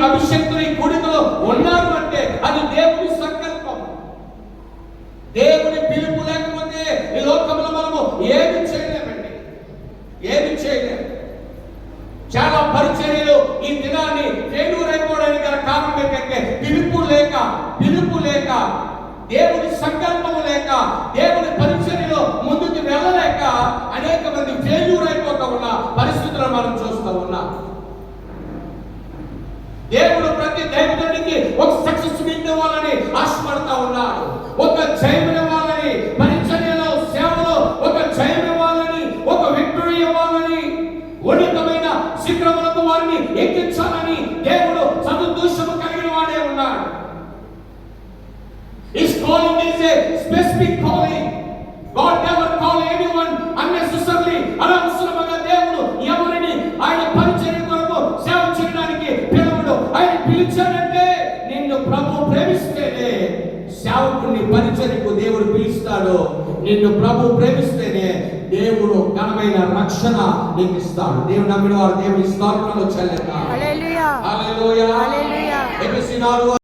అభిషేక్తులు ఈ కూడికలో ఉన్నారు అంటే అది దేవుని సంకల్పం. దేవుని పిలుపు లేకపోతే ఈ లోకంలో మనము ఏమి చేయలేమండి, ఏమి చేయలేము. చాలా పరిచర్యలు ఈ దినాన్ని ఫెయిల్యూర్ అయిపోవడానికి గల కారణం ఏంటంటే పిలుపు లేక దేవుని సంకల్పము లేక దేవుని పరిచర్యలో ముందుకు వెళ్ళలేక అనేక మంది ఫెయిల్యూర్ అయిపోతూ ఉన్న పరిస్థితులను మనం చూస్తూ ఉన్నాం. దేవుడు ప్రతి దైవజనుడికి ఒక సక్సెస్ ఇవ్వాలని ఆశపడతా ఉన్నాడు, ఒక జయం ఇవ్వాలని, పరిచర్యలో సేవలో ఒక జయం ఇవ్వాలని, ఒక విక్టరీ ఇవ్వాలని, ఉన్నతమైన శిఖరములకు వారిని ఎక్కించాలని దేవుడు సదుద్దేశము కలిగిన వాడే ఉన్నాడు. His calling is a specific calling. God never call anyone unnecessarily. అనవసరంగా దేవుడు ఎవరిని ఆయన పరిచర్య కొరకు సేవ చేయడానికి పిలవడు. ఆయన పిలిచాడంటే నిన్ను ప్రభు ప్రేమిస్తేనే సేవకుని పరిచర్యకు దేవుడు పిలుస్తాడు. నిన్ను ప్రభు ప్రేమిస్తేనే దేవుడు ఘనమైన రక్షణ నీకు ఇస్తాడు. దేవుడు నమ్మిన వారు దేవుని స్తోత్రాలు చెల్లిస్తారు. హల్లెలూయా హల్లెలూయా. ఎఫెసీ 4